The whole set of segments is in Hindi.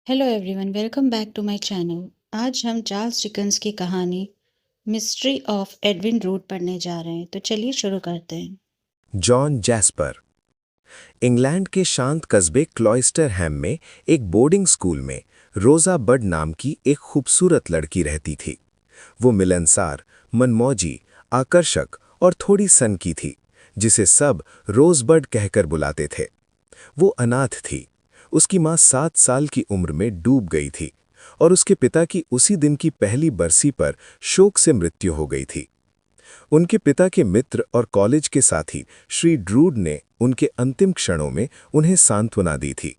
Hello everyone, welcome back to my channel. आज हम चार्ल्स डिकेंस की कहानी मिस्ट्री ऑफ एडविन रूड पढ़ने जा रहे हैं, तो चलिए शुरू करते हैं। John jasper. इंग्लैंड के शांत कस्बे क्लॉइस्टरहैम में एक बोर्डिंग स्कूल में रोजा बड नाम की एक खूबसूरत लड़की रहती थी। वो मिलनसार, मनमौजी, आकर्षक और थोड़ी सनकी थी, जिसे सब रोजबड कहकर बुलाते थे। वो अनाथ थी। उसकी माँ 7 साल की उम्र में डूब गई थी और उसके पिता की उसी दिन की पहली बरसी पर शोक से मृत्यु हो गई थी। उनके पिता के मित्र और कॉलेज के साथी श्री ड्रूड ने उनके अंतिम क्षणों में उन्हें सांत्वना दी थी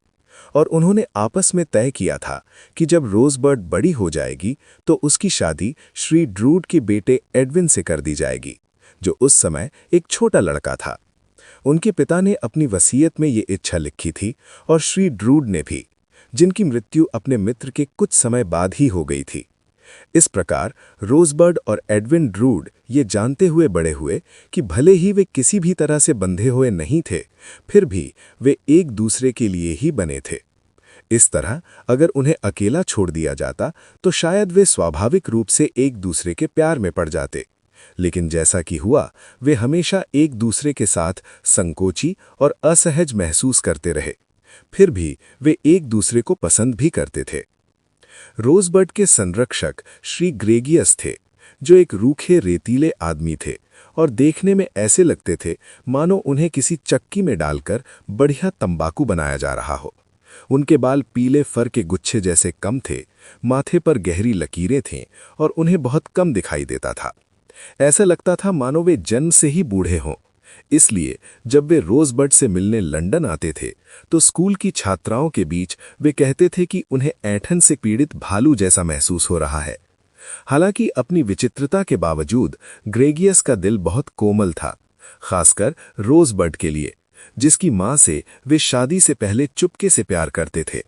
और उन्होंने आपस में तय किया था कि जब रोजबर्ड बड़ी हो जाएगी तो उसकी शादी श्री ड्रूड के बेटे एडविन से कर दी जाएगी, जो उस समय एक छोटा लड़का था। उनके पिता ने अपनी वसीयत में ये इच्छा लिखी थी और श्री ड्रूड ने भी, जिनकी मृत्यु अपने मित्र के कुछ समय बाद ही हो गई थी। इस प्रकार रोजबर्ड और एडविन ड्रूड ये जानते हुए बड़े हुए कि भले ही वे किसी भी तरह से बंधे हुए नहीं थे, फिर भी वे एक दूसरे के लिए ही बने थे। इस तरह अगर उन्हें अकेला छोड़ दिया जाता तो शायद वे स्वाभाविक रूप से एक दूसरे के प्यार में पड़ जाते, लेकिन जैसा कि हुआ, वे हमेशा एक दूसरे के साथ संकोची और असहज महसूस करते रहे। फिर भी वे एक दूसरे को पसंद भी करते थे। रोजबर्ड के संरक्षक श्री ग्रेगियस थे, जो एक रूखे रेतीले आदमी थे और देखने में ऐसे लगते थे मानो उन्हें किसी चक्की में डालकर बढ़िया तंबाकू बनाया जा रहा हो। उनके बाल पीले फर के गुच्छे जैसे कम थे, माथे पर गहरी लकीरें थीं और उन्हें बहुत कम दिखाई देता था। ऐसा लगता था मानो वे जन्म से ही बूढ़े हों। इसलिए जब वे रोजबर्ड से मिलने लंदन आते थे तो स्कूल की छात्राओं के बीच वे कहते थे कि उन्हें ऐंठन से पीड़ित भालू जैसा महसूस हो रहा है। हालांकि अपनी विचित्रता के बावजूद ग्रेगियस का दिल बहुत कोमल था, खासकर रोजबर्ड के लिए, जिसकी मां से वे शादी से पहले चुपके से प्यार करते थे।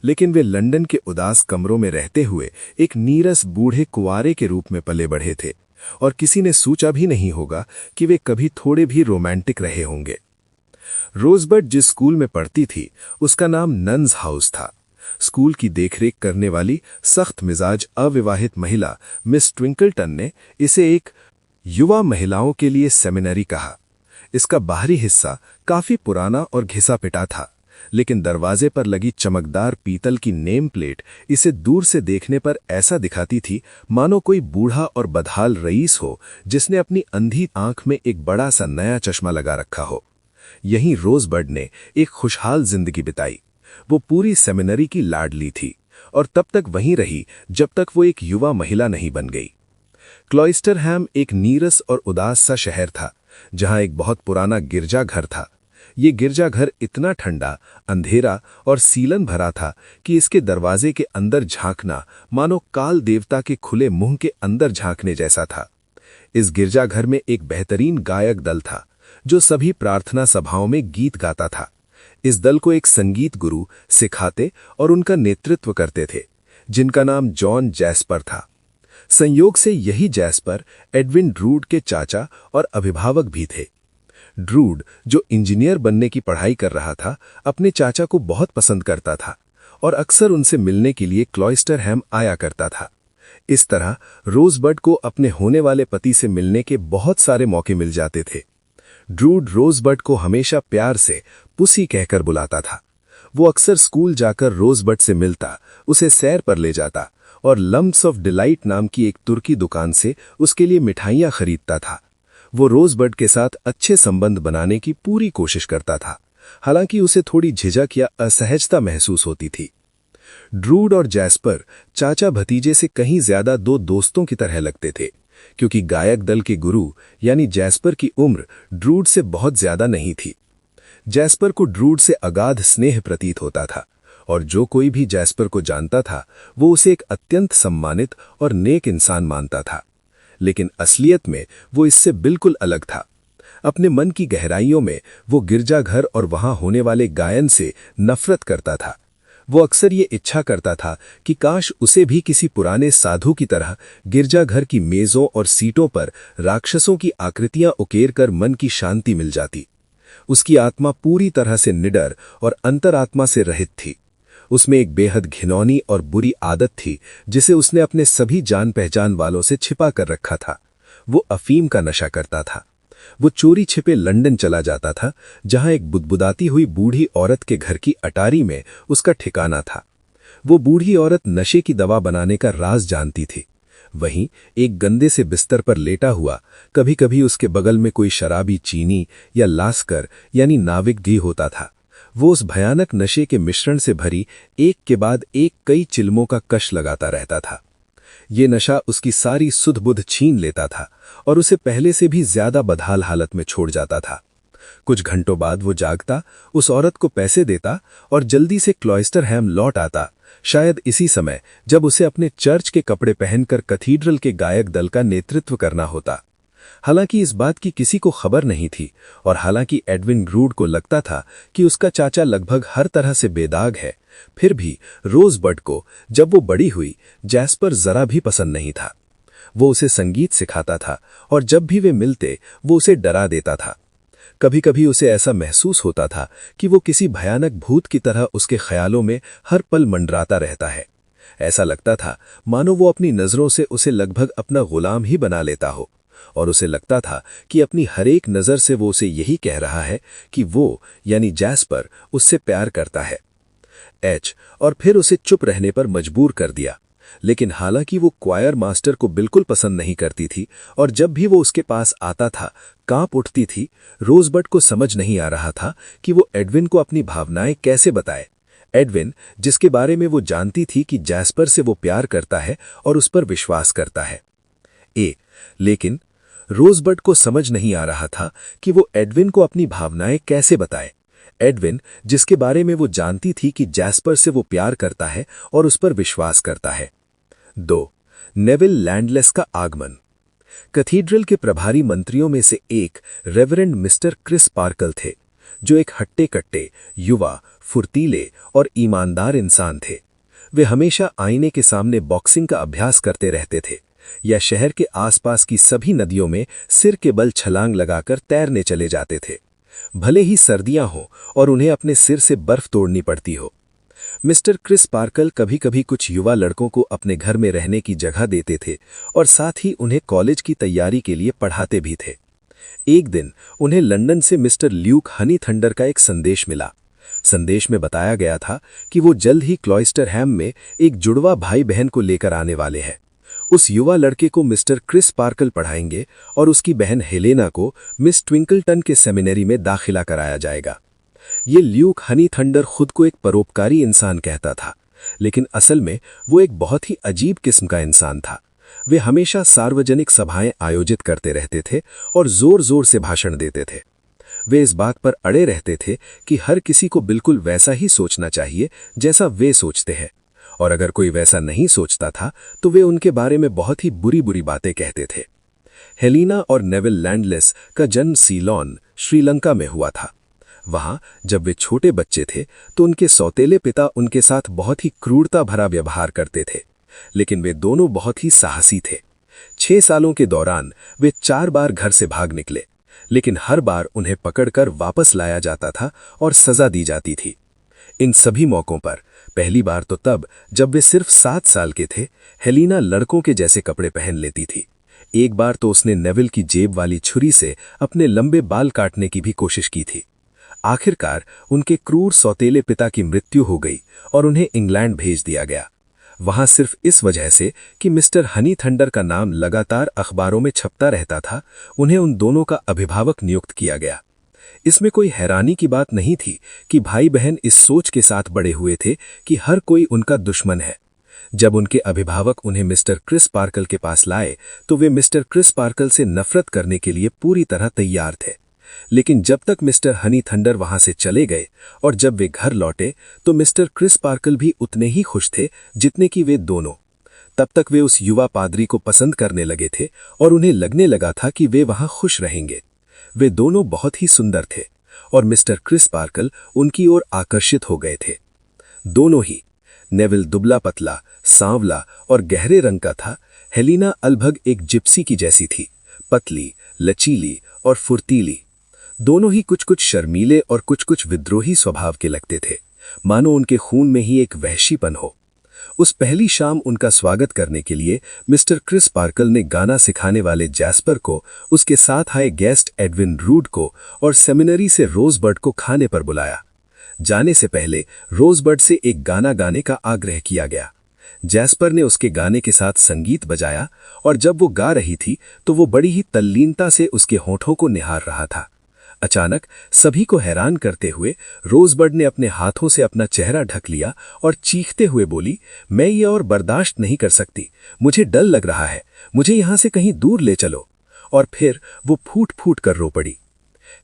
लेकिन वे लंदन के उदास कमरों में रहते हुए एक नीरस बूढ़े कुंवारे के रूप में पले बढ़े थे और किसी ने सोचा भी नहीं होगा कि वे कभी थोड़े भी रोमांटिक रहे होंगे। रोजबर्ड जिस स्कूल में पढ़ती थी उसका नाम नन्स हाउस था। स्कूल की देखरेख करने वाली सख्त मिजाज अविवाहित महिला मिस ट्विंकलटन ने इसे एक युवा महिलाओं के लिए सेमिनरी कहा। इसका बाहरी हिस्सा काफी पुराना और घिसा पिटा था, लेकिन दरवाजे पर लगी चमकदार पीतल की नेम प्लेट इसे दूर से देखने पर ऐसा दिखाती थी मानो कोई बूढ़ा और बदहाल रईस हो जिसने अपनी अंधी आंख में एक बड़ा सा नया चश्मा लगा रखा हो। यहीं रोजबर्ड ने एक खुशहाल जिंदगी बिताई। वो पूरी सेमिनरी की लाडली थी और तब तक वहीं रही जब तक वो एक युवा महिला नहीं बन गई। क्लॉइस्टरहैम एक नीरस और उदास सा शहर था, जहां एक बहुत पुराना गिरजाघर था। ये गिरजाघर इतना ठंडा, अंधेरा और सीलन भरा था कि इसके दरवाजे के अंदर झांकना मानो काल देवता के खुले मुंह के अंदर झांकने जैसा था। इस गिरजाघर में एक बेहतरीन गायक दल था, जो सभी प्रार्थना सभाओं में गीत गाता था। इस दल को एक संगीत गुरु सिखाते और उनका नेतृत्व करते थे, जिनका नाम जॉन जैस्पर था। संयोग से यही जैस्पर एडविन ड्रूड के चाचा और अभिभावक भी थे। ड्रूड, जो इंजीनियर बनने की पढ़ाई कर रहा था, अपने चाचा को बहुत पसंद करता था और अक्सर उनसे मिलने के लिए क्लॉइस्टरहैम आया करता था। इस तरह रोजबर्ड को अपने होने वाले पति से मिलने के बहुत सारे मौके मिल जाते थे। ड्रूड रोजबर्ड को हमेशा प्यार से पुसी कहकर बुलाता था। वो अक्सर स्कूल जाकर रोजबर्ड से मिलता, उसे सैर पर ले जाता और लम्प्स ऑफ डिलाइट नाम की एक तुर्की दुकान से उसके लिए मिठाइयां खरीदता था। वो रोजबर्ड के साथ अच्छे संबंध बनाने की पूरी कोशिश करता था, हालांकि उसे थोड़ी झिझक या असहजता महसूस होती थी। ड्रूड और जैस्पर चाचा भतीजे से कहीं ज्यादा दो दोस्तों की तरह लगते थे, क्योंकि गायक दल के गुरु यानी जैस्पर की उम्र ड्रूड से बहुत ज्यादा नहीं थी। जैस्पर को ड्रूड से अगाध स्नेह प्रतीत होता था और जो कोई भी जैस्पर को जानता था वो उसे एक अत्यंत सम्मानित और नेक इंसान मानता था। लेकिन असलियत में वो इससे बिल्कुल अलग था। अपने मन की गहराइयों में वो गिरजाघर और वहां होने वाले गायन से नफरत करता था। वो अक्सर ये इच्छा करता था कि काश उसे भी किसी पुराने साधु की तरह गिरजाघर की मेजों और सीटों पर राक्षसों की आकृतियां उकेर कर मन की शांति मिल जाती। उसकी आत्मा पूरी तरह से निडर और अंतरात्मा से रहित थी। उसमें एक बेहद घिनौनी और बुरी आदत थी जिसे उसने अपने सभी जान पहचान वालों से छिपा कर रखा था। वो अफीम का नशा करता था। वो चोरी छिपे लंदन चला जाता था, जहां एक बुदबुदाती हुई बूढ़ी औरत के घर की अटारी में उसका ठिकाना था। वो बूढ़ी औरत नशे की दवा बनाने का राज जानती थी। वहीं एक गंदे से बिस्तर पर लेटा हुआ कभी कभी उसके बगल में कोई शराबी चीनी या लास्कर यानी नाविक घी होता था। वो उस भयानक नशे के मिश्रण से भरी एक के बाद एक कई चिल्मों का कश लगाता रहता था। ये नशा उसकी सारी सुध बुध छीन लेता था और उसे पहले से भी ज्यादा बदहाल हालत में छोड़ जाता था। कुछ घंटों बाद वो जागता, उस औरत को पैसे देता और जल्दी से क्लॉइस्टरहैम लौट आता, शायद इसी समय जब उसे अपने चर्च के कपड़े पहनकर कैथीड्रल के गायक दल का नेतृत्व करना होता। हालांकि इस बात की किसी को खबर नहीं थी और हालांकि एडविन रूड को लगता था कि उसका चाचा लगभग हर तरह से बेदाग है, फिर भी रोजबर्ड को जब वो बड़ी हुई जैस्पर जरा भी पसंद नहीं था। वो उसे संगीत सिखाता था और जब भी वे मिलते वो उसे डरा देता था। कभी कभी उसे ऐसा महसूस होता था कि वो किसी भयानक भूत की तरह उसके ख्यालों में हर पल मंडराता रहता है। ऐसा लगता था मानो वो अपनी नजरों से उसे लगभग अपना गुलाम ही बना लेता हो और उसे लगता था कि अपनी हर एक नजर से वो उसे यही कह रहा है कि वो यानी जैस्पर उससे प्यार करता है। और फिर उसे चुप रहने पर मजबूर कर दिया। लेकिन हालांकि वो क्वायर मास्टर को बिल्कुल पसंद नहीं करती थी और जब भी वो उसके पास आता था कांप उठती थी, रोजबर्ड को समझ नहीं आ रहा था कि वो एडविन को अपनी भावनाएं कैसे बताए। एडविन जिसके बारे में वो जानती थी कि जैस्पर से वो प्यार करता है और उस पर विश्वास करता है। लेकिन रोजबर्ड को समझ नहीं आ रहा था कि वो एडविन को अपनी भावनाएं कैसे बताए। एडविन जिसके बारे में वो जानती थी कि जैस्पर से वो प्यार करता है और उस पर विश्वास करता है। 2. नेविल लैंडलेस का आगमन। कैथीड्रल के प्रभारी मंत्रियों में से एक रेवरेंड मिस्टर क्रिस पार्कल थे, जो एक हट्टे-कट्टे, युवा, फुर्तीले और ईमानदार इंसान थे। वे हमेशा आईने के सामने बॉक्सिंग का अभ्यास करते रहते थे या शहर के आसपास की सभी नदियों में सिर के बल छलांग लगाकर तैरने चले जाते थे, भले ही सर्दियां हो और उन्हें अपने सिर से बर्फ तोड़नी पड़ती हो। मिस्टर क्रिस पार्कल कभी कभी कुछ युवा लड़कों को अपने घर में रहने की जगह देते थे और साथ ही उन्हें कॉलेज की तैयारी के लिए पढ़ाते भी थे। एक दिन उन्हें लंदन से मिस्टर ल्यूक हनी थंडर का एक संदेश मिला। संदेश में बताया गया था कि वो जल्द ही क्लॉइस्टरहैम में एक जुड़वा भाई बहन को लेकर आने वाले हैं। उस युवा लड़के को मिस्टर क्रिस पार्कल पढ़ाएंगे और उसकी बहन हेलेना को मिस ट्विंकलटन के सेमिनरी में दाखिला कराया जाएगा। ये ल्यूक हनी थंडर खुद को एक परोपकारी इंसान कहता था, लेकिन असल में वो एक बहुत ही अजीब किस्म का इंसान था। वे हमेशा सार्वजनिक सभाएं आयोजित करते रहते थे और जोर जोर से भाषण देते थे। वे इस बात पर अड़े रहते थे कि हर किसी को बिल्कुल वैसा ही सोचना चाहिए जैसा वे सोचते हैं, और अगर कोई वैसा नहीं सोचता था तो वे उनके बारे में बहुत ही बुरी बुरी बातें कहते थे। हेलिना और नेविल लैंडलेस का जन्म सीलोन, श्रीलंका में हुआ था। वहां जब वे छोटे बच्चे थे तो उनके सौतेले पिता उनके साथ बहुत ही क्रूरता भरा व्यवहार करते थे, लेकिन वे दोनों बहुत ही साहसी थे। 6 सालों के दौरान वे 4 बार घर से भाग निकले, लेकिन हर बार उन्हें पकड़कर वापस लाया जाता था और सजा दी जाती थी। इन सभी मौकों पर, पहली बार तो तब जब वे सिर्फ 7 साल के थे, हेलिना लड़कों के जैसे कपड़े पहन लेती थी। एक बार तो उसने नेविल की जेब वाली छुरी से अपने लंबे बाल काटने की भी कोशिश की थी। आखिरकार उनके क्रूर सौतेले पिता की मृत्यु हो गई और उन्हें इंग्लैंड भेज दिया गया, वहां सिर्फ इस वजह से कि मिस्टर हनी थंडर का नाम लगातार अखबारों में छपता रहता था। उन्हें उन दोनों का अभिभावक नियुक्त किया गया। इसमें कोई हैरानी की बात नहीं थी कि भाई बहन इस सोच के साथ बड़े हुए थे कि हर कोई उनका दुश्मन है। जब उनके अभिभावक उन्हें मिस्टर क्रिस पार्कल के पास लाए तो वे मिस्टर क्रिस पार्कल से नफरत करने के लिए पूरी तरह तैयार थे। लेकिन जब तक मिस्टर हनी थंडर वहां से चले गए और जब वे घर लौटे तो मिस्टर क्रिस पार्कल भी उतने ही खुश थे जितने कि वे दोनों। तब तक वे उस युवा पादरी को पसंद करने लगे थे और उन्हें लगने लगा था कि वे वहां खुश रहेंगे। वे दोनों बहुत ही सुंदर थे और मिस्टर क्रिस पार्कल उनकी ओर आकर्षित हो गए थे। दोनों ही। नेविल दुबला पतला, सांवला और गहरे रंग का था। हेलिना अलभग एक जिप्सी की जैसी थी, पतली, लचीली और फुर्तीली। दोनों ही कुछ कुछ शर्मीले और कुछ कुछ विद्रोही स्वभाव के लगते थे, मानो उनके खून में ही एक वहशीपन हो। उस पहली शाम उनका स्वागत करने के लिए मिस्टर क्रिस पार्कल ने गाना सिखाने वाले जैस्पर को, उसके साथ आए गेस्ट एडविन रूड को और सेमिनरी से रोजबर्ड को खाने पर बुलाया। जाने से पहले रोजबर्ड से एक गाना गाने का आग्रह किया गया। जैस्पर ने उसके गाने के साथ संगीत बजाया और जब वो गा रही थी तो वो बड़ी ही तल्लीनता से उसके होठों को निहार रहा था। अचानक सभी को हैरान करते हुए रोजबर्ड ने अपने हाथों से अपना चेहरा ढक लिया और चीखते हुए बोली, मैं ये और बर्दाश्त नहीं कर सकती, मुझे डर लग रहा है, मुझे यहां से कहीं दूर ले चलो। और फिर वो फूट फूट कर रो पड़ी।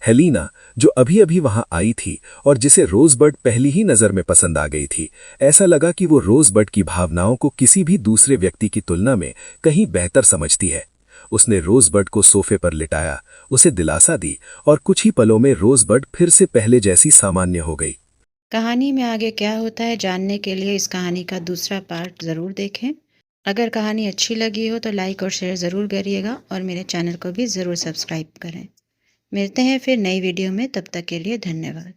हेलीना, जो अभी अभी वहां आई थी और जिसे रोजबर्ड पहली ही नजर में पसंद आ गई थी, ऐसा लगा कि वो रोजबर्ड की भावनाओं को किसी भी दूसरे व्यक्ति की तुलना में कहीं बेहतर समझती है। उसने रोजबर्ड को सोफे पर लिटाया, उसे दिलासा दी और कुछ ही पलों में रोजबर्ड फिर से पहले जैसी सामान्य हो गई। कहानी में आगे क्या होता है जानने के लिए इस कहानी का दूसरा पार्ट ज़रूर देखें। अगर कहानी अच्छी लगी हो तो लाइक और शेयर ज़रूर करिएगा और मेरे चैनल को भी ज़रूर सब्सक्राइब करें। मिलते हैं फिर नई वीडियो में, तब तक के लिए धन्यवाद।